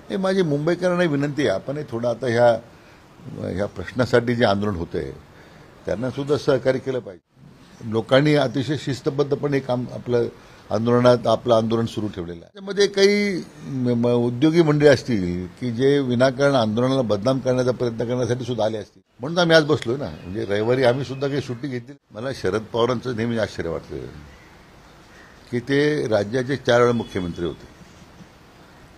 हे माझी मुंबईकरांना विनंती आहे, आपण थोडं आता ह्या प्रश्नासाठी जे आंदोलन होतंय त्यांना सुद्धा सहकार्य केलं पाहिजे. लोकांनी अतिशय शिस्तबद्धपणे काम आपलं आंदोलन सुरू ठेवलेलं आहे. त्यामध्ये काही उद्योगी मंडळी असतील की जे विनाकारण आंदोलनाला बदनाम करण्याचा प्रयत्न करण्यासाठी सुद्धा आले असतील. म्हणून आम्ही आज बसलोय ना. म्हणजे रविवारी आम्ही सुद्धा काही सुट्टी घेतली. मला शरद पवारांचं नेहमी आश्चर्य वाटतं की ते राज्याचे 4 वेळा मुख्यमंत्री होते.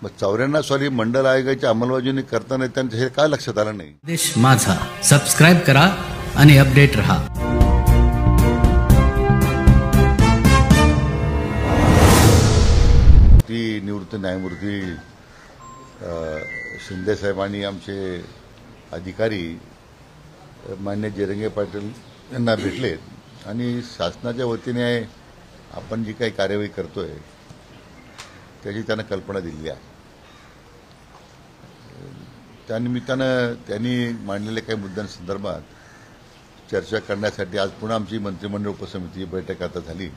मग 94 साली मंडल आयोगाची अंमलबजावणी करताना त्यांचं हे काय लक्षात आलं नाही. देश माझा सबस्क्राईब करा आणि अपडेट रहा. निवृत्त न्यायमूर्ती शिंदे साहेबांनी आमचे अधिकारी मान्य जयरंगे पाटील यांना भेटलेत आणि शासनाच्या वतीने आपण जी काही कार्यवाही करतोय त्याची त्यांना कल्पना दिली आहे. त्यानिमित्तानं त्यांनी मांडलेल्या काही मुद्द्यांसंदर्भात चर्चा करण्यासाठी आज पुन्हा आमची मंत्रिमंडळ उपसमिती बैठक आता झाली.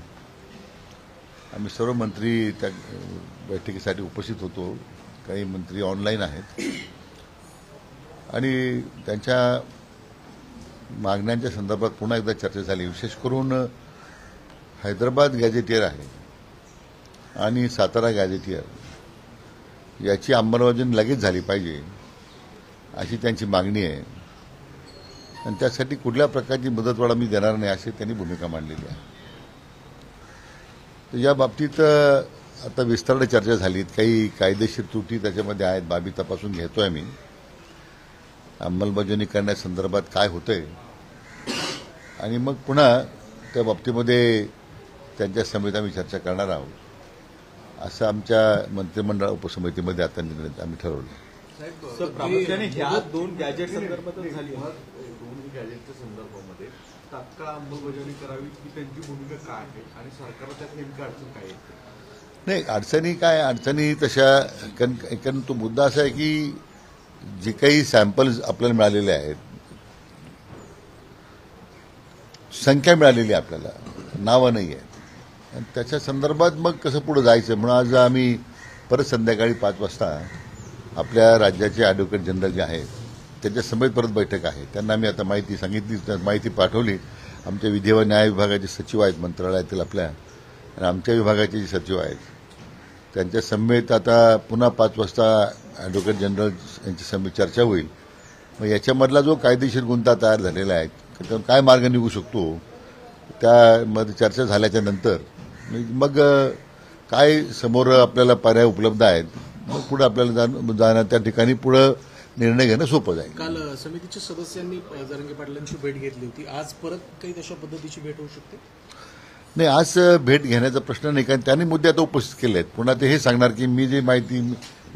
आम्ही सर्व मंत्री त्या बैठकीसाठी उपस्थित होतो. काही मंत्री ऑनलाईन आहेत आणि त्यांच्या मागण्यांच्या संदर्भात पुन्हा एकदा चर्चा झाली. विशेष करून हैदराबाद गॅझेटियर आहे आणि सातारा गॅझेटियर याची अंमलबजावणी लगेच झाली पाहिजे अशी त्यांची मागणी आहे आणि त्यासाठी कुठल्या प्रकारची मुदतवाढ मी देणार नाही अशी त्यांनी भूमिका मांडलेली आहे. तर या बाबतीत आता विस्ताराने चर्चा झाली. काही कायदेशीर त्रुटी त्याच्यामध्ये आहेत, बाबी तपासून घेतोय आम्ही. अंमलबजावणी करण्यासंदर्भात काय होतंय आणि मग पुन्हा त्या बाबतीमध्ये त्यांच्या समितीत आम्ही चर्चा करणार आहोत असं आमच्या मंत्रिमंडळ उपसमितीमध्ये आता निर्णय आम्ही ठरवलं. प्रामुख्याने ह्या 2 गॅजेट संदर्भातच झाली. 2 गॅजेटच्या संदर्भामध्ये तात्काळ अंमलबजावणी करावी की त्यांची भूमिका काय आहे आणि सरकारला त्यात नेमकं अडचण काय आहे? नाही, अडचणी तशा कारण तो मुद्दा असा आहे की जे काही सॅम्पल्स आपल्याला मिळालेले आहेत, संख्या मिळालेली आहे, आपल्याला नावं नाही आहेत आणि त्याच्या संदर्भात मग कसं पुढे जायचं म्हणून आज आम्ही परत संध्याकाळी 5 वाजता आपल्या राज्याचे ॲडव्होकेट जनरल जे आहेत त्यांच्या समेत परत बैठक आहे. त्यांना आम्ही आता माहिती सांगितली, माहिती पाठवली. आमच्या विधी व न्याय विभागाचे सचिव आहेत मंत्रालयातील आपल्या आणि आमच्या विभागाचे जे सचिव आहेत त्यांच्या समेत आता पुन्हा 5 वाजता ॲडव्होकेट जनरल यांची समेत चर्चा होईल. मग याच्यामधला जो कायदेशीर गुंता तयार झालेला आहे त्यातून काय मार्ग निघू शकतो त्यामध्ये चर्चा झाल्याच्या नंतर मग काय समोर आपल्याला पर्याय उपलब्ध आहेत मग पुढे आपल्याला जाणं त्या ठिकाणी पुढे निर्णय घेणं सोपं जाईल. काल समितीच्या सदस्यांनी जरंगे पाटलांची भेट घेतली होती. आज परत काही तशा पद्धतीची भेट होऊ शकते? नाही, आज भेट घेण्याचा प्रश्न नाही, कारण त्यांनी मुद्दे आता उपस्थित केले आहेत. पुन्हा ते हे सांगणार की मी जी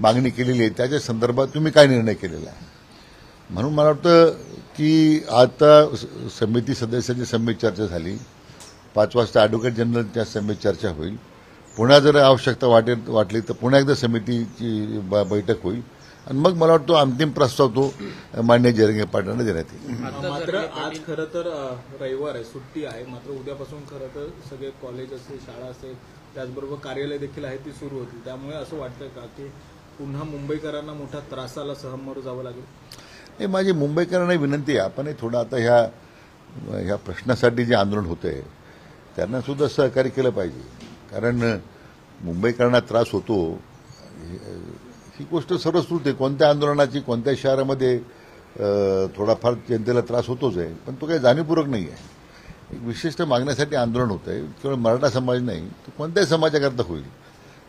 मागणी केलेली आहे त्याच्या संदर्भात तुम्ही काय निर्णय केलेला आहे. म्हणून मला वाटतं की आता समिती सदस्याची समिती चर्चा झाली. 5 वाजता ॲडव्होकेट जनरलच्या समिती चर्चा होईल. पुन्हा जर आवश्यकता वाटली तर पुन्हा एकदा समितीची बैठक होईल आणि मग मला वाटतं अंतिम प्रस्ताव तो मान्य जयरंगे पाटलांना देण्यात येईल. मात्र आज खरं तर रविवार आहे, सुट्टी आहे. मात्र उद्यापासून खरं तर सगळे कॉलेज असेल, शाळा असेल, त्याचबरोबर कार्यालय देखील आहे ती सुरू होती. त्यामुळे असं वाटतं का की पुन्हा मुंबईकरांना मोठ्या त्रासाला सामोरं जावं लागेल? हे माझी मुंबईकरांना विनंती आहे, आपण थोडं आता ह्या प्रश्नासाठी जे आंदोलन होतंय त्यांना सुद्धा सहकार्य केलं पाहिजे. कारण मुंबईकरांना त्रास होतो ही गोष्ट सर्वश्रुत आहे. कोणत्या आंदोलनाची कोणत्या शहरामध्ये थोडाफार जनतेला त्रास होतोच आहे, पण तो काही जाणीवपूर्वक नाही आहे. एक विशिष्ट मागण्यासाठी आंदोलन होत आहे. केवळ मराठा समाज नाही तर कोणत्याही समाजाकरता होईल.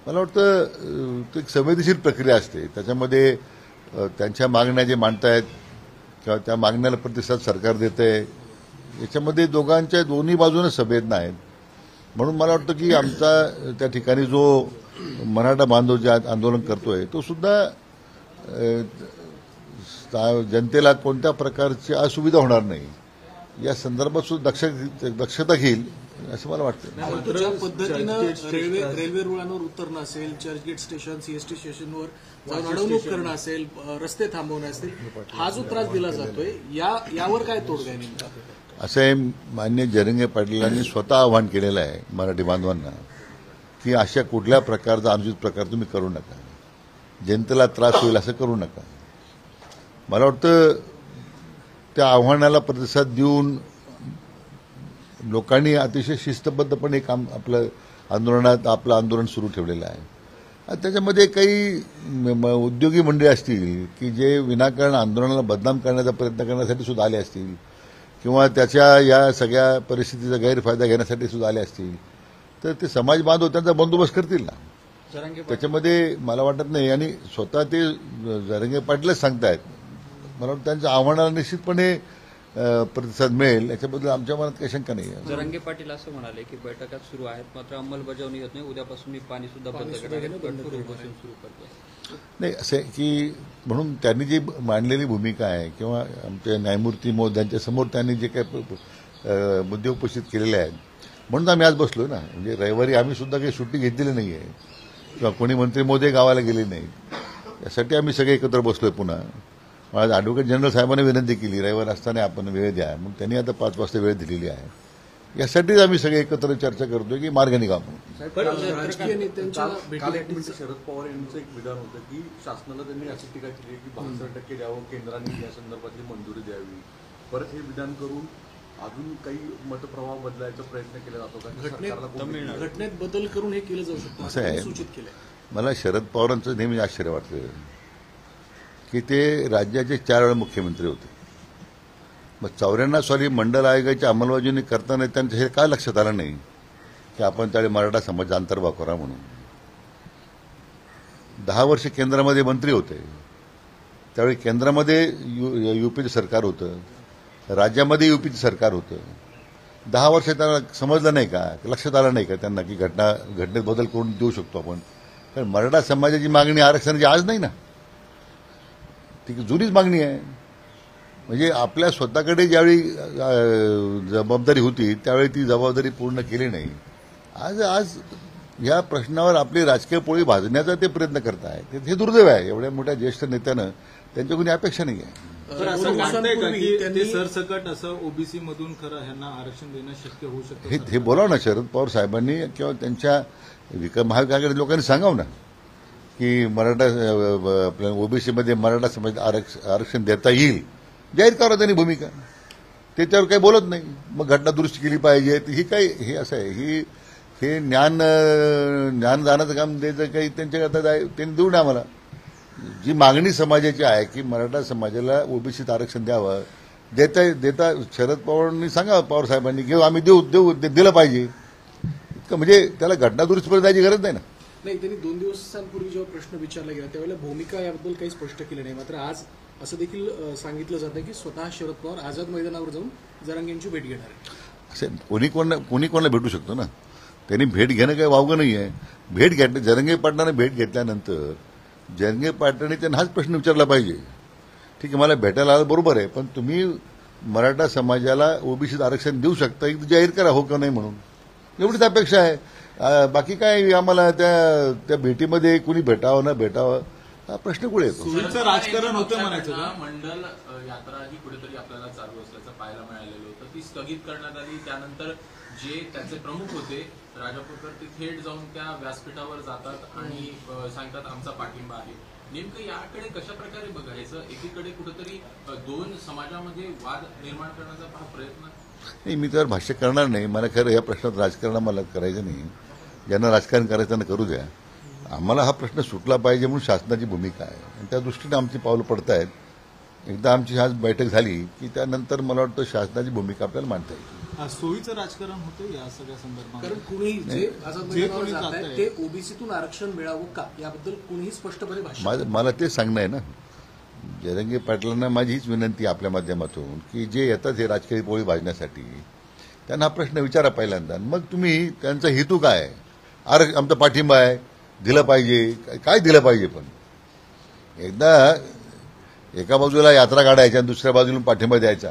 मला वाटतं ती एक संवेदनशील प्रक्रिया असते. त्याच्यामध्ये त्यांच्या मागण्या जे मांडतायत किंवा त्या मागण्याला प्रतिसाद सरकार देत आहे याच्यामध्ये दोन्ही बाजूने संवेदना आहेत. म्हणून मला वाटतं की आमचा त्या ठिकाणी जो मराठा बांधव जे आंदोलन करतोय तो सुद्धा जनतेला कोणत्या प्रकारची असुविधा होणार नाही या संदर्भात सुद्धा दक्षता घेईल असं मला वाटतं. ज्या पद्धतीनं रेल्वे रुळांवर उतरणं असेल, चर्चगेट स्टेशन, सीएसटी स्टेशनवर जाऊन अडवणूक करणं असेल, रस्ते थांबवणे असेल, हा जो त्रास दिला जातोय यावर काय तोडगा आहे नेमका? असं आहे, मान्य जयरंगे पाटलांनी स्वतः आवाहन केलेलं आहे मराठी बांधवांना की अशा कुठल्या प्रकारचा अनुचित प्रकार तुम्ही करू नका. जनतेला त्रास होईल असं करू नका. मला वाटतं त्या आव्हानाला प्रतिसाद देऊन लोकांनी अतिशय शिस्तबद्धपणे काम आपलं आंदोलन सुरू ठेवलेलं आहे. आणि त्याच्यामध्ये काही उद्योगी मंडळी असतील की जे विनाकारण आंदोलनाला बदनाम करण्याचा प्रयत्न करण्यासाठी सुद्धा आले असतील किंवा त्याच्या या सगळ्या परिस्थितीचा गैरफायदा घेण्यासाठी सुद्धा आले असतील तर ते समाज बांधव त्यांचा बंदोबस्त करतील ना. त्याच्यामध्ये मला वाटत नाही. आणि स्वतः ते जरांगे पाटीलच सांगतायत. मला वाटतं त्यांच्या आव्हानाला निश्चितपणे प्रतिसाद मिळेल याच्याबद्दल आमच्या मनात काही शंका नाही आहे. जरांगे पाटील असं म्हणाले की बैठका सुरू आहेत मात्र अंमलबजावणी होत नाही. उद्यापासून मी पाणी सुद्धा बंद करणार कठोर उपोषण सुरू करतो. नाही असं आहे की म्हणून त्यांनी जी मांडलेली भूमिका आहे किंवा आमच्या न्यायमूर्ती महोदयांच्या समोर त्यांनी जे काही मुद्दे उपस्थित केलेले आहेत म्हणून आम्ही आज बसलो ना. म्हणजे रविवारी आम्ही सुद्धा काही सुट्टी घेतलेली नाही आहे किंवा कोणी मंत्री महोदय गावाला गेले नाही. यासाठी आम्ही सगळे एकत्र बसलोय. पुन्हा आज ॲडव्होकेट जनरल साहेबांनी विनंती केली रविवार असताना आपण वेळ द्या. मग त्यांनी आता 5 वाजता वेळ दिलेली आहे. यासाठीच आम्ही सगळे एकत्र चर्चा करतोय की मार्ग निघावं. राजकीय नेत्यांच्या काल एक मिनिट शरद पवार यांचं एक विधान होतं की शासनाला त्यांनी अशी टीका केली की 62% द्यावं, केंद्राने या संदर्भातली मंजुरी द्यावी. परत हे विधान करून अजून काही मतप्रवाह बदलायचा प्रयत्न केला जातो का? घटनेत बदल करून हे केलं जाऊ शकतं असं आहे. सूचित केलंय. मला शरद पवारांचं नेहमी आश्चर्य वाटतं की ते राज्याचे 4 वेळा मुख्यमंत्री होते. मग 94 साली मंडल आयोगाची अंमलबजावणी करताना त्यांचं हे काय लक्षात आलं नाही की आपण त्यावेळी मराठा समाज अंतर्भाव करा म्हणून. 10 वर्ष केंद्रामध्ये मंत्री होते. त्यावेळी केंद्रामध्ये युपीचं सरकार होतं, राज्यामध्ये युपीचं सरकार होतं. 10 वर्ष त्यांना समजलं नाही का, लक्षात आलं नाही का त्यांना की घटनेत बदल करून देऊ शकतो आपण. कारण मराठा समाजाची मागणी आरक्षणाची आज नाही ना, ती जुनीच मागणी आहे. म्हणजे आपल्या स्वतःकडे ज्यावेळी जबाबदारी होती त्यावेळी ती जबाबदारी पूर्ण केली नाही. आज या प्रश्नावर आपली राजकीय पोळी भाजण्याचा ते प्रयत्न करत आहेत. हे दुर्दैव आहे. एवढ्या मोठ्या ज्येष्ठ नेत्यानं त्यांच्या कोणी अपेक्षा नाही आहे. तर असं वाटतंय का की ते सरसकट असं ओबीसी मधून खरं ह्यांना आरक्षण देणं शक्य होऊ शकतं? हे बोलावं ना शरद पवार साहेबांनी किंवा त्यांच्या महाविकास लोकांनी सांगावं ना की मराठा आपल्या ओबीसीमध्ये मराठा समाज आरक्षण देता येईल. जाहीर करा त्यांनी भूमिका. ते त्यावर काही बोलत नाही. मग घटना दुरुस्ती केली पाहिजे. ही काही हे असं आहे हे ज्ञान दानाचं काम द्यायचं काही त्यांच्याकरता त्यांनी देऊ नये. आम्हाला जी मागणी समाजाची आहे की मराठा समाजाला ओबीसीत आरक्षण द्यावं देता शरद पवारांनी सांगा पवार साहेबांनी घेऊ आम्ही दिलं पाहिजे. म्हणजे त्याला घटना दुरुस्तीपर्यंत जायची गरज नाही ना. नाही, त्यांनी 2 दिवसांपूर्वी जेव्हा प्रश्न विचारला गेला त्यावेळेला भूमिका याबद्दल काही स्पष्ट केलं नाही. मात्र आज असं देखील सांगितलं जातं की स्वतः शरद पवार आझाद मैदानावर जाऊन जरांगेंची भेट घेणार आहे. असे कोणी कोणाला भेटू शकतो ना. त्यांनी भेट घेणं काही वावगं नाही आहे. भेट जरांगे पाटलाने भेट घेतल्यानंतर जरांगे पाटलांनी त्यांना हाच प्रश्न विचारला पाहिजे. ठीक आहे, मला भेटायला आलं बरोबर आहे, पण तुम्ही मराठा समाजाला ओबीसीत आरक्षण देऊ शकता की जाहीर करा हो का नाही म्हणून. एवढीच अपेक्षा आहे. बाकी काय आम्हाला त्या भेटीमध्ये कुणी भेटावं न भेटावं हा प्रश्न कुठे येतो. सुविचं राजकारण होतं म्हणायचं का? मंडल यात्रा ही कुठेतरी आपल्याला चालू असल्याचं पाहायला मिळालेलं होतं. ती स्थगित करण्यात आली. त्यानंतर जे त्याचे प्रमुख होते राजापूरकर ते थेट जाऊन त्या व्यासपीठावर जातात आणि सांगतात आमचा पाठिंबा आहे. नेमकं याकडे कशा प्रकारे बघायचं? एकीकडे कुठेतरी 2 समाजामध्ये वाद निर्माण करण्याचा हा प्रयत्न. नाही, मी त्यावर भाष्य करणार नाही. मला खरं या प्रश्नात राजकारण मला करायचं नाही. ज्यांना राजकारण करायचं त्यांना करू द्या. आम्हाला हा प्रश्न सुटला पाहिजे म्हणून शासनाची भूमिका आहे आणि त्या दृष्टीने आमची पावलं पडत आहेत. एकदा आमची आज बैठक झाली की त्यानंतर मला वाटतं शासनाची भूमिका आपल्याला मांडता येईल. सोयीचं राजकारण होतं या सगळ्या संदर्भात. कारण कुणी जे आझाद मैदानावर जात आहे ते ओबीसीतून आरक्षण मिळावं का याबद्दल कुणीही स्पष्टपणे भाष्य. मला तेच सांगणं आहे ना. जरांगे पाटलांना माझी हीच विनंती आपल्या माध्यमातून की जे येतात हे राजकीय पोळी भाजण्यासाठी त्यांना हा प्रश्न विचारा पहिल्यांदा. मग तुम्ही त्यांचा हेतू काय आहे. आमचा पाठिंबा आहे, दिलं पाहिजे, काय दिलं पाहिजे. पण एकदा एका बाजूला यात्रा काढायच्या आणि दुसऱ्या बाजूला पाठिंबा द्यायचा.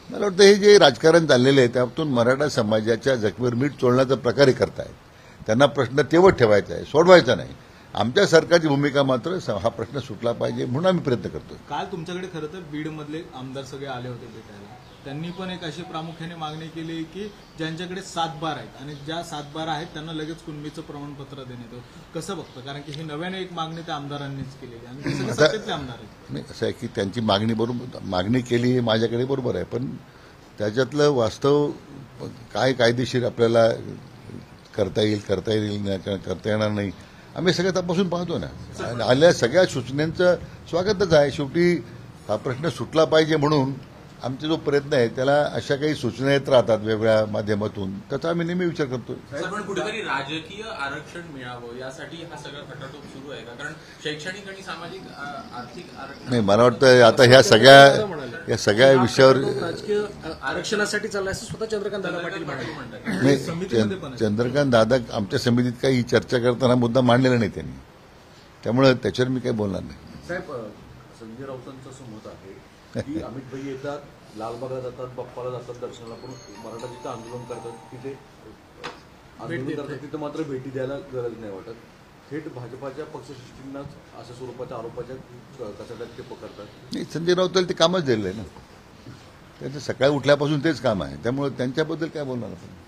मला वाटतं हे जे राजकारण चाललेलं आहे त्यातून मराठा समाजाच्या जखमीवर मीठ चोळण्याचा प्रकारे करतायत. त्यांना प्रश्न तेवढ ठेवायचा आहे, सोडवायचा नाही. आमच्या सरकारची भूमिका मात्र हा प्रश्न सुटला पाहिजे म्हणून आम्ही प्रयत्न करतो. काल तुमच्याकडे खरं तर बीडमधले आमदार सगळे आले होते भेटायला. त्यांनी पण एक अशी प्रामुख्याने मागणी केली की ज्यांच्याकडे 7/12 आहेत आणि ज्या 7/12 आहेत त्यांना लगेच कुणबीचं प्रमाणपत्र देण्यात यावं. कसं बघतं, कारण की ही नव्याने एक मागणी त्या आमदारांनीच केलेली आणि ते सगळे सत्तेतले आमदार आहेत. नाही, असं आहे की त्यांची मागणी केली माझ्याकडे बरोबर आहे, पण त्याच्यातलं वास्तव काय कायदेशीर आपल्याला करता येणार नाही आम्ही सगळं तपासून पाहतो ना. आणि आलेल्या सगळ्या सूचनांचं स्वागतच आहे. शेवटी हा प्रश्न सुटला पाहिजे म्हणून आमचा जो प्रयत्न आहे त्याला अशा काही सूचना येत राहतात वेगवेगळ्या माध्यमातून, त्याचा आम्ही नेहमी विचार करतो. पण कुठेतरी राजकीय आरक्षण मिळावं यासाठी हा सगळा खटाटोप सुरू आहे का? कारण शैक्षणिक आणि सामाजिक आर्थिक आरक्षण नाही, मला वाटतं आता ह्या सगळ्या विषयावर राजकीय आरक्षणासाठी चाललंय असं स्वतः चंद्रकांत दादा पाटील म्हणाले. नाही, चंद्रकांत दादा आमच्या समितीत काही चर्चा करताना मुद्दा मांडलेला नाही त्यांनी, त्यामुळे त्याच्यावर मी काही बोलणार नाही. साहेब, संजय राऊतांचं असं मत आहे की अमित भाई येतात, लालबागला जातात, बाप्पाला जातात दर्शनाला, पण मराठा जिथं आंदोलन करतात तिथे तिथं मात्र भेटी द्यायला गरज नाही वाटत. थेट भाजपाच्या पक्षश्रेष्ठींनाच अशा स्वरूपाच्या आरोपाच्या कचाट्यात ते पकडतात. नाही, संजय राऊताला ते कामच दिलेलं आहे ना, त्याचं सकाळी उठल्यापासून तेच काम आहे, त्यामुळे त्यांच्याबद्दल काय बोलणार आपण.